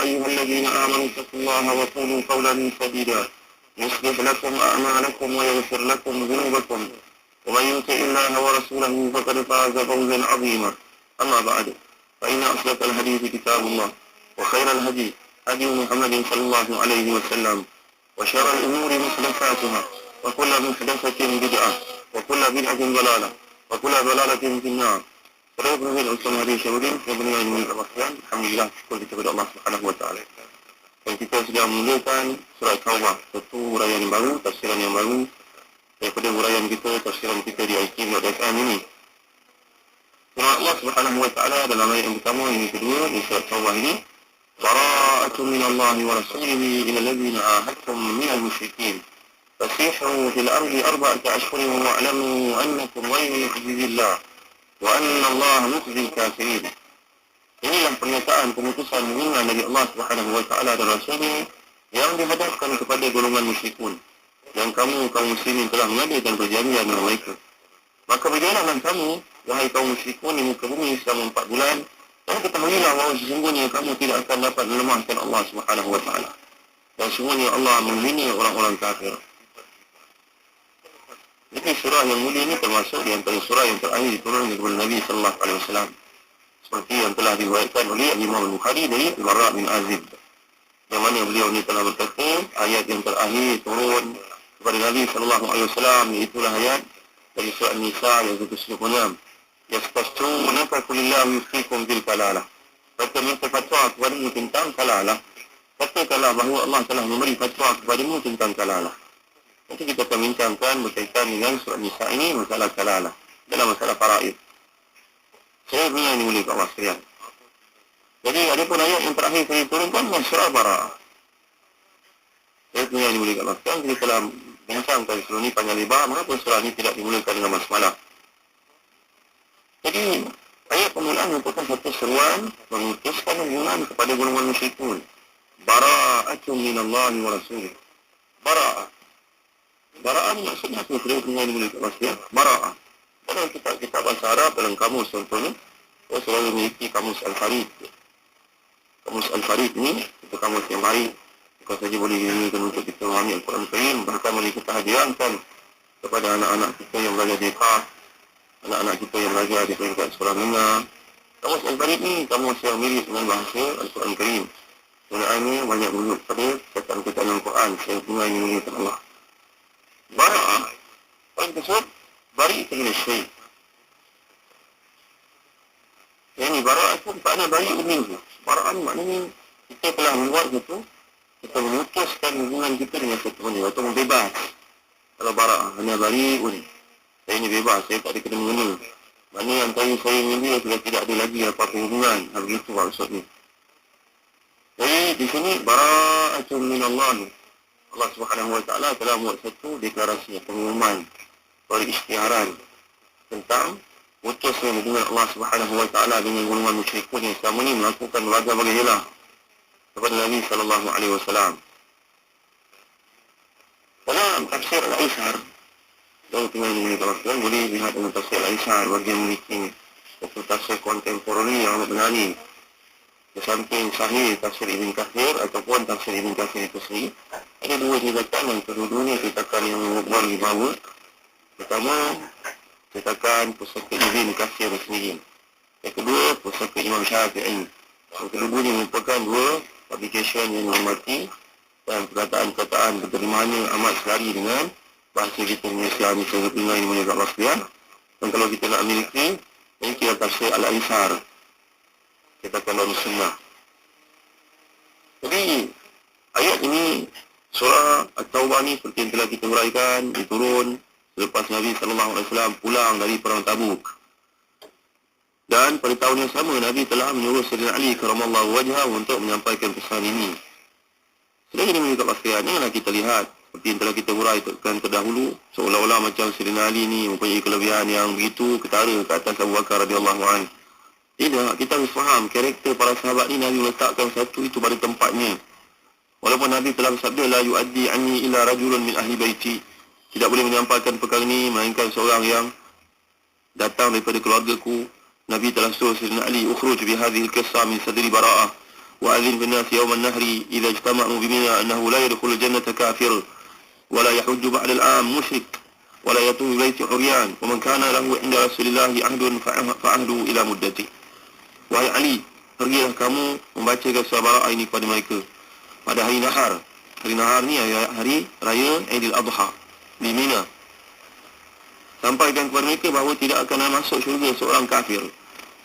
أيها الذين آمنوا اتقوا الله وقولوا قولا سديدا يصلح لكم أعمالكم ويغفر لكم ذنوبكم ومن يطع الله ورسوله فقد فاز فوزا عظيما. أما بعد فإن أصدق الحديث كتاب الله وخير الهدي هدي محمد صلى الله عليه وسلم وشر الأمور محدثاتها وكل محدثة بدعة وكل بدعة ضلالة وكل ضلالة في النار. Para pendengar Ustaz Hadi Syarudin yang benar ini Alhamdulillah, alhamdulillah syukur kita kepada Allah Subhanahu wa taala. Dan kita sedang memulakan surah Taubah, satu uraian yang baru, tafsiran yang baru daripada uraian kita, tafsiran kita di IQ.FM ini. Firman Allah Subhanahu wa taala dalam ayat yang pertama yang kedua di surah Taubah ini, bara'atun minallahi wa rasulihi ila alladziina ahadtum minal musyrikin. Fasihu fil ardi arba'ata ashhurin wa'lamu annakum ghayru mu'jizillah wa anna Allah mukhzil kafirin. Inilah pernyataan pemutusan hubungan dari Allah Subhanahu wa taala dan Rasulnya yang dihadapkan kepada golongan musyrikun yang kaum muslimin telah mengadakan perjanjian dengan mereka. Maka berjalanlah kamu, wahai kaum musyrikun, di muka bumi selama 4 bulan, dan ketahuilah bahawa sesungguhnya kamu tidak akan dapat melemahkan Allah Subhanahu wa taala. Dan sesungguhnya Allah menghina orang-orang kafir. Jadi surah yang mulia ini termasuk di antara surah yang terakhir diturunkan kepada Nabi sallallahu alaihi wasallam. Seperti yang telah diriwayatkan oleh Imam Al-Bukhari dari Al-Bara' bin Azib. Yang mana beliau ini telah berkata, ayat yang terakhir turun kepada Nabi sallallahu alaihi wasallam iaitulah ayat dari surah An-Nisa yang ke-76. Yastaftunaka qulillahu yuftikum bil kalalah. Mereka minta fatwa kepadamu tentang kalalah. Katakanlah bahawa Allah telah memberi fatwa kepadamu tentang kalalah. Nanti kita akan bincangkan berkaitan dengan surah Nisa ini masalah kalalah dalam masalah faraid. Saya punya ini mulia Allah sekalian. Jadi ada pun ayat yang terakhir saya turunkan surah Bara'ah. Saya punya ini mulia Allah sekalian. Kita telah bincangkan surah ini panjang lebar. Mengapa surah ini tidak dimulakan dengan basmalah? Jadi ayat permulaan merupakan satu seruan memutuskan hubungan kepada golongan musyrikun. Bara'atun minallahi wa rasulih. Bara'ah. Bara'ah maksudnya apa? Kita punya ini mulia Allah sekalian. Bara'ah. Dalam kitab bahasa Arab, dalam kamus contohnya, saya selalu memiliki kamus Al-Farid. Kamus Al-Farid ni, itu kamus yang baik. Bukan saja boleh digunakan untuk kita memahami Al-Quran Al-Karim, bahkan boleh kita hadiahkan kepada anak-anak kita yang belajar di Qaf, anak-anak kita yang belajar di peringkat sekolah menengah. Kamus Al-Farid ni, kamus yang mirip dengan bahasa Al-Quran Al-Karim. Sebenarnya banyak menunjuk pada ketan-ketan Al-Quran, saya punya ini menunjukkan Allah. Bara'ah, paling tersebut, bari itu syai. Yang bara'ah itu makna bari minhu. Bara'ah maknanya kita telah membuat itu, kita memutuskan hubungan kita dengan satu benda atau membebas. Kalau bara'ah hanya bari saya ini bebas, saya tak ada kena mengena. Maknanya antara saya dengan dia sudah tidak ada lagi apa-apa hubungan. Begitu maksudnya. Jadi di sini bara'atun minallahi. Allah Subhanahu wa taala telah buat satu deklarasi, pengumuman, peristiharan tentang putusnya hubungan Allah Subhanahu wa taala dengan golongan musyrikun yang selama ini melakukan berbagai hilah kepada Nabi sallallahu alaihi wasallam. Dalam tafsir Al-Ishar, kalau kita ini kalau kita boleh lihat dalam tafsir Al-Ishar bagi yang memiliki satu tafsir kontemporari yang amat menarik. Di samping sahih tafsir Ibn Kathir ataupun tafsir Ibn Kathir itu sendiri, ada dua ceritakan yang kedua-duanya ceritakan yang baru dibawa. Pertama, ceritakan pusaka Ibn Kathir sendiri. Yang kedua, pusaka Imam Syafi'i. Yang kedua-duanya merupakan dua publication yang menghormati dan perkataan-perkataan berterimaannya amat selari dengan bahasa kita Islam sebagai pendengar yang menyebut Allah sekalian. Dan kalau kita nak memiliki, ini kita tafsir Al-Ishar. Kita kalau sunnah. Jadi ayat ini surah At-Taubah ni seperti yang telah kita uraikan, diturun selepas Nabi sallallahu alaihi wasallam pulang dari perang Tabuk. Dan pada tahun yang sama Nabi telah menyuruh Sayyidina Ali karamallahu wajhahu untuk menyampaikan pesan ini. Sedang ini menurut Allah sekalian, janganlah kita lihat seperti yang telah kita uraikan terdahulu, seolah-olah macam Sayyidina Ali ni mempunyai kelebihan yang begitu ketara ke atas Abu Bakar radhiyallahu anhu. Tidak, kita harus faham karakter para sahabat ni Nabi letakkan satu itu pada tempatnya. Walaupun Nabi telah bersabda la yu'addi anni ila rajulun min ahli baiti, tidak boleh menyampaikan perkara ini melainkan seorang yang datang daripada keluargaku. Nabi telah suruh Sayyidina Ali ukhruj bi hadhihi al-qissah min sadri bara'ah. وأذن في الناس يوم النهر إذا اجتمعوا بمنى أنه لا يدخل الجنة كافر ولا يحج بعد العام مشرك ولا يطوف ببيت عريان ومن كان له عند رسول الله عهد فعهده إلى مدته. Wahai Ali, pergilah kamu membacakan surah Bara'ah ini kepada mereka pada hari nahar. Hari nahar ni hari raya Aidil Adha di Mina. Sampaikan kepada mereka bahawa tidak akan masuk syurga seorang kafir.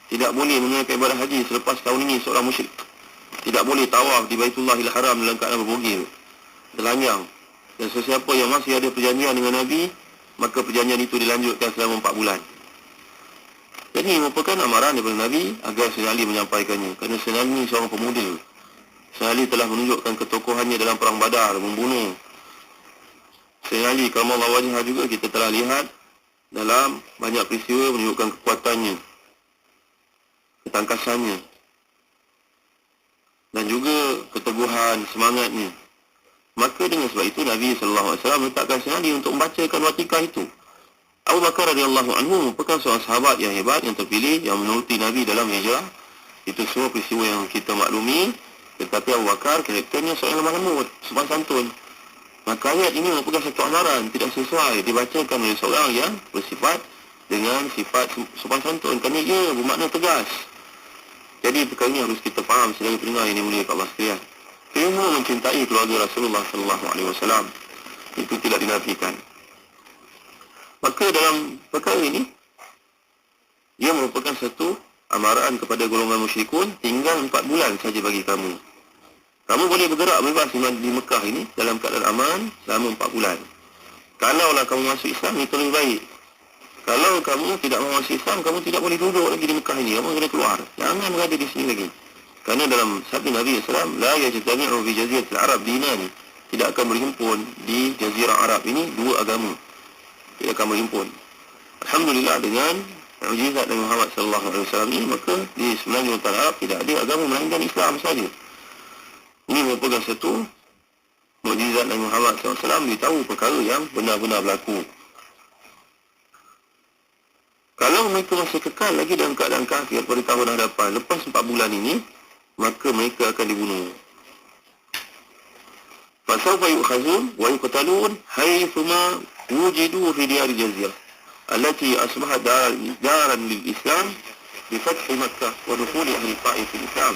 Tidak boleh menunaikan ibadah haji selepas tahun ini seorang musyrik. Tidak boleh tawaf di Baitullahil Haram dalam keadaan berbogil, telanjang. Dan sesiapa yang masih ada perjanjian dengan Nabi, maka perjanjian itu dilanjutkan selama 4 bulan. Jadi merupakan amaran daripada Nabi agar Sayyidina Ali menyampaikannya. Kerana Sayyidina Ali seorang pemuda. Sayyidina Ali telah menunjukkan ketokohannya dalam perang Badar, membunuh. Sayyidina Ali karramallahu wajhah juga kita telah lihat dalam banyak peristiwa menunjukkan kekuatannya, ketangkasannya dan juga keteguhan semangatnya. Maka dengan sebab itu Nabi SAW letakkan Sayyidina Ali untuk membacakan watikah itu. Abu Bakar radhiyallahu anhu merupakan seorang sahabat yang hebat, yang terpilih, yang menuruti Nabi dalam hijrah. Itu semua peristiwa yang kita maklumi. Tetapi Abu Bakar karakternya seorang lemah lembut, sopan santun. Maka ayat ini merupakan satu amaran tidak sesuai dibacakan oleh seorang yang bersifat dengan sifat sopan santun, kerana ia bermakna tegas. Jadi perkara ini harus kita faham sebagai pendengar yang dimuliakan Allah sekalian. Ilmu mencintai keluarga Rasulullah SAW itu tidak dinafikan. Maka dalam perkara ini, ia merupakan satu amaran kepada golongan musyrikun, tinggal 4 bulan saja bagi kamu. Kamu boleh bergerak bebas di Mekah ini dalam keadaan aman selama 4 bulan. Kalaulah kamu masuk Islam, itu lebih baik. Kalau kamu tidak mahu masuk Islam, kamu tidak boleh duduk lagi di Mekah ini. Kamu kena keluar. Jangan berada di sini lagi. Kerana dalam sabda Nabi SAW, La yajtami'u fi jaziratil Arab dinani. Tidak akan berhimpun di jazirah Arab ini dua agama. Tidak akan berhimpun. Alhamdulillah dengan mukjizat Nabi Muhammad SAW ini, maka di semenanjung utara Arab tidak ada agama melainkan Islam saja. Ini merupakan satu mukjizat Nabi Muhammad SAW beritahu perkara yang benar-benar berlaku. Kalau mereka masih kekal lagi dalam keadaan kafir pada tahun hadapan, lepas 4 bulan ini, maka mereka akan dibunuh. فَسَوْفَ يُؤْخَذُونَ وَيُقْتَلُونَ حَيْثُمَا وُجِدُوا فِي دِيَارِ الْجَزِيرَةِ التي أصبحت دارا للإسلام بفتح مكة ودخول أهل الطائف في الإسلام.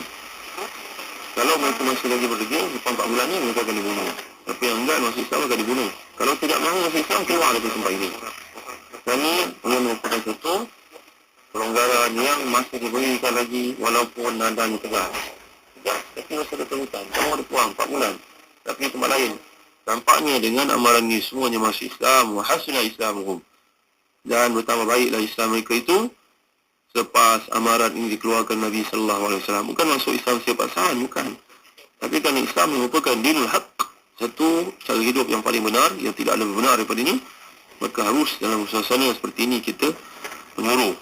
Kalau mereka masih lagi berdegil, lepas 4 bulan ini mereka akan dibunuh. Tapi yang enggak masuk Islam akan dibunuh. Kalau tidak mahu masuk Islam, keluar dari tempat ini. Kerana ia merupakan satu pelonggaran yang masih diberikan lagi walaupun nadanya tegas. Ya, tapi masih ada kelutan. Kamu ada puang 4 bulan. Tapi tempat lain. Tampaknya dengan amaran ini semuanya masuk Islam. Wahasuna Islamuhum. Dan bertambah baiklah Islam mereka itu selepas amaran ini dikeluarkan Nabi SAW. Bukan masuk Islam secara paksaan, bukan. Tapi kerana Islam merupakan dinul haq, satu cara hidup yang paling benar, yang tidak lebih benar daripada ini, maka harus dalam suasana seperti ini kita menyuruh,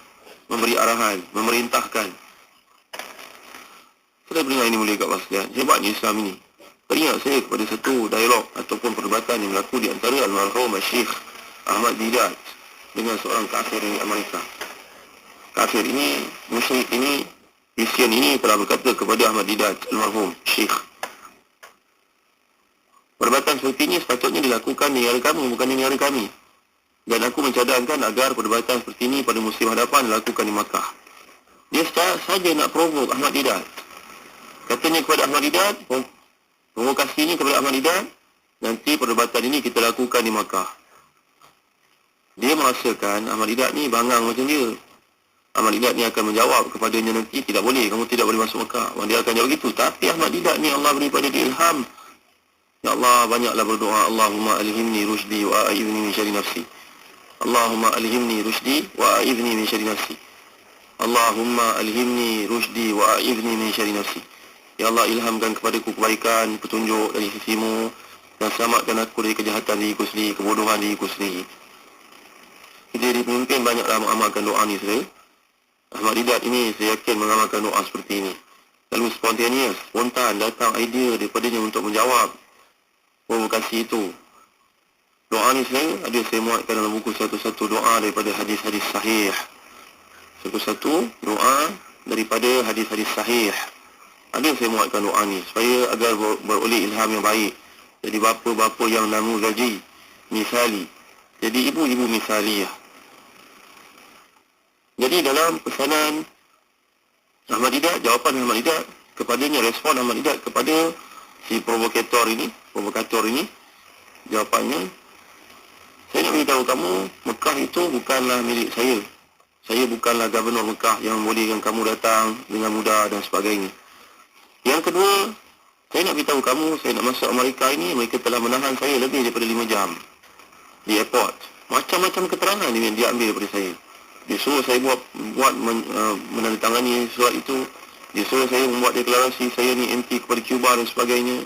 memberi arahan, memerintahkan. Saya dengar ini mulia kat pasal hebatnya Islam ini. Teringat saya kepada satu dialog ataupun perdebatan yang berlaku di antara almarhum Syekh Ahmad Didat dengan seorang kafir di Amerika. Kafir ini, musyrik ini, Kristian ini telah berkata kepada Ahmad Didat almarhum Syekh, perdebatan seperti ini sepatutnya dilakukan di negara kamu, bukan di negara kami. Dan aku mencadangkan agar perdebatan seperti ini pada musim hadapan dilakukan di Makkah. Dia saja nak provok Ahmad Didat. Katanya kepada Ahmad Didat, provokasi ini kepada Ahmad Didat, nanti perdebatan ini kita lakukan di Makkah. Dia merasakan Ahmad Didat ni bangang macam dia. Ahmad Didat ni akan menjawab kepadanya nanti, tidak boleh, kamu tidak boleh masuk Makkah. Dia akan jawab gitu. Tapi Ahmad Didat ni Allah beri pada dia ilham. Ya Allah, banyaklah berdoa, Allahumma alhimni rushdi wa a'idhni min syarri nafsi. Allahumma alhimni rushdi wa a'idhni min syarri nafsi. Allahumma alhimni rushdi wa a'idhni min syarri nafsi. Ya Allah, ilhamkan kepadaku kebaikan, petunjuk dari sisimu, dan selamatkan aku dari kejahatan diriku sendiri, kebodohan diriku sendiri. Jadi pemimpin banyaklah mengamalkan doa ni saudara. Ahmad Didat ini saya yakin mengamalkan doa seperti ini. Lalu spontan datang idea daripadanya untuk menjawab provokasi itu. Doa ni ada saya muatkan dalam buku satu-satu doa daripada hadis-hadis sahih. Satu-satu doa daripada hadis-hadis sahih. ada saya muatkan doa ni supaya agar beroleh ilham yang baik. Jadi bapa-bapa yang namu gaji misali, jadi ibu-ibu misaliyah. Jadi dalam pesanan Ahmad Didat, jawapan Ahmad Didat kepadanya, respon Ahmad Didat kepada si provokator ini, jawapannya, saya nak beritahu kamu, Mekah itu bukanlah milik saya. Saya bukanlah gubernur Mekah yang membolehkan kamu datang dengan mudah dan sebagainya. Yang kedua, saya nak beritahu kamu, saya nak masuk Amerika ini, mereka telah menahan saya lebih daripada 5 jam di airport. Macam-macam keterangan dia ambil daripada saya. Dia suruh saya menandatangani surat itu. Dia suruh saya membuat deklarasi saya ni anti kepada Cuba dan sebagainya.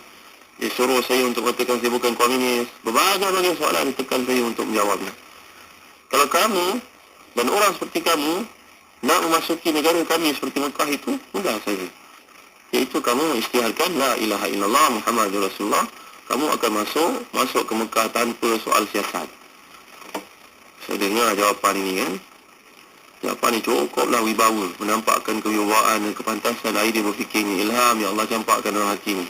Dia suruh saya untuk mengatakan saya bukan komunis. Berbagai-bagai soalan ditekan saya untuk menjawabnya. Kalau kamu dan orang seperti kamu nak memasuki negara kami seperti Mekah itu, mudah saja. Iaitu kamu istiharkan la ilaha illallah Muhammadur Rasulullah, kamu akan masuk ke Mekah tanpa soal siasat. Saya dengar jawapan ini kan. Jawapan ini cukuplah wibawa, menampakkan kewibawaan dan kepantasan idea berfikirnya, ilham yang Allah campakkan dalam hati ini.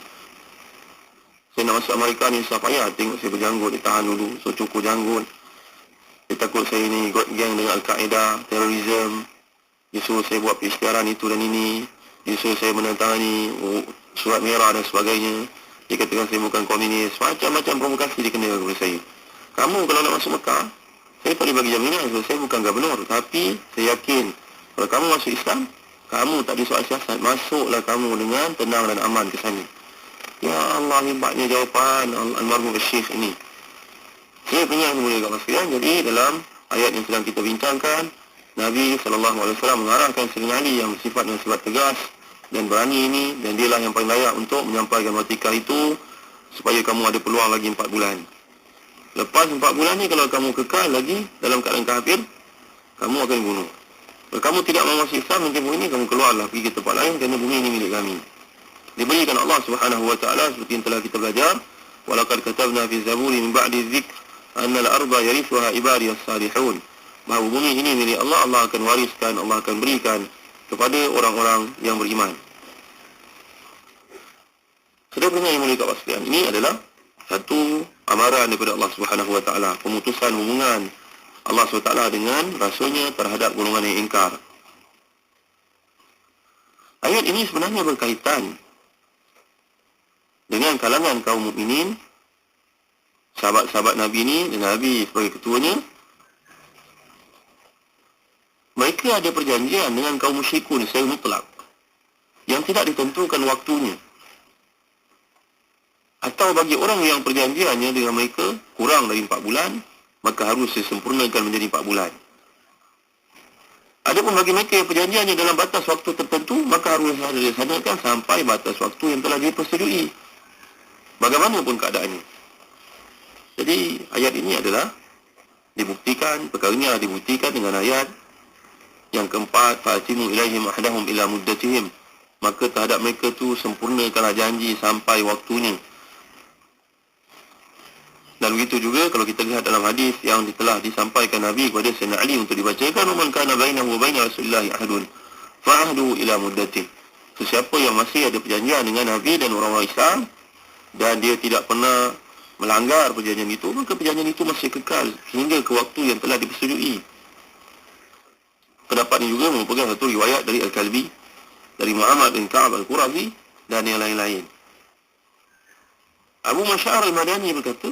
Saya nak masuk Amerika ni susah payah, tengok saya berjanggut, dia tahan dulu, so cukur janggut. Dia takut saya ni gang dengan Al-Qaeda, terorisme. Dia suruh saya buat peristiaran itu dan ini. Dia suruh saya menandatangani surat merah dan sebagainya. Dia katakan saya bukan komunis. Macam-macam provokasi dia kena kepada saya. Kamu kalau nak masuk Mekah, saya tak boleh bagi jaminan. So, saya bukan gubernur. Tapi saya yakin, kalau kamu masuk Islam, kamu tak ada soal siasat. Masuklah kamu dengan tenang dan aman ke sana. Ya Allah, hebatnya jawapan almarhum Syekh ini. Saya punya mulia kat sekalian. Jadi dalam ayat yang sedang kita bincangkan, Nabi SAW mengarahkan Sayyidina Ali yang bersifat dengan sifat tegas dan berani ini, dan dialah yang paling layak untuk menyampaikan watikah itu supaya kamu ada peluang lagi 4 bulan. Lepas 4 bulan ni kalau kamu kekal lagi dalam keadaan kafir, kamu akan dibunuh. Kalau kamu tidak mahu masuk Islam mungkin bumi ini, kamu keluarlah pergi ke tempat lain kerana bumi ini milik kami. Diberikan Allah Subhanahu wa taala seperti yang telah kita belajar, walaqad katabna fi zaburi min ba'di dzikr anna al-arda yarithuha ibadiyas salihun. Bahawa bumi ini milik Allah, Allah akan wariskan, Allah akan berikan kepada orang-orang yang beriman. Saudara yang mulia kat sekalian, ini adalah satu amaran daripada Allah Subhanahu wa taala, pemutusan hubungan Allah SWT dengan rasulnya terhadap golongan yang ingkar. Ayat ini sebenarnya berkaitan dengan kalangan kaum mukminin, sahabat-sahabat Nabi ini dengan Nabi sebagai ketuanya. Mereka ada perjanjian dengan kaum musyrikun secara mutlak yang tidak ditentukan waktunya. Atau bagi orang yang perjanjiannya dengan mereka kurang dari 4 bulan, maka harus disempurnakan menjadi 4 bulan. Adapun bagi mereka yang perjanjiannya dalam batas waktu tertentu, maka harus dilaksanakan sampai batas waktu yang telah dipersetujui, bagaimanapun keadaannya. Jadi ayat ini adalah dibuktikan, perkaranya dibuktikan dengan ayat yang keempat, fa'atimu ilaihim ahdahum ila muddatihim, maka terhadap mereka tu sempurnakanlah janji sampai waktunya. Dan begitu juga kalau kita lihat dalam hadis yang telah disampaikan Nabi kepada Sayyidina Ali untuk dibacakan, man kana bainahu wa bain Rasulillahi ahdun fa'ahdu ila muddatih. Sesiapa yang masih ada perjanjian dengan Nabi dan orang-orang Islam dan dia tidak pernah melanggar perjanjian itu, maka perjanjian itu masih kekal hingga ke waktu yang telah dipersetujui. Pendapat ini juga merupakan satu riwayat dari Al-Kalbi, dari Muhammad bin Ka'ab Al-Qurazi dan yang lain-lain. Abu Masy'ar Al-Madani berkata,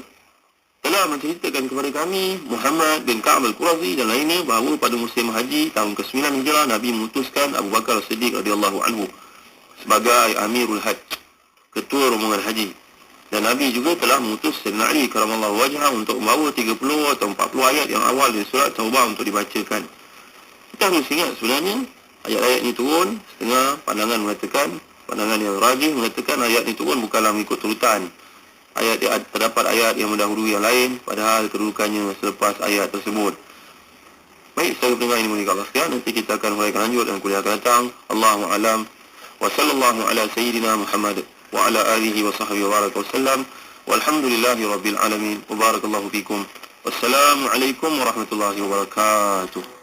telah menceritakan kepada kami Muhammad bin Ka'ab Al-Qurazi dan lainnya bahawa pada musim haji tahun ke-9 Hijrah, Nabi memutuskan Abu Bakar As-Siddiq radhiyallahu anhu sebagai Amirul Hajj, ketua rombongan haji. Dan Nabi juga telah mengutus Sayyidina Ali karamallahu wajhah untuk membawa 30 atau 40 ayat yang awal dari surat Taubah untuk dibacakan. Kita harus ingat sebenarnya ayat-ayat ini turun, setengah pandangan mengatakan, pandangan yang rajih mengatakan ayat ini turun bukanlah mengikut turutan. Terdapat ayat yang mendahului yang lain, padahal kedudukannya selepas ayat tersebut. Baik, setelah pendengar ini mulia Allah sekalian, nanti kita akan huraikan lanjut dan kuliah akan datang. Allahu a'lam. Wa sallallahu ala sayyidina Muhammad wa ala alihi wa sahbihi wa baraka wasallam. Walhamdulillahi rabbil alamin. Wa barakallahu fikum. Wassalamualaikum warahmatullahi wabarakatuh.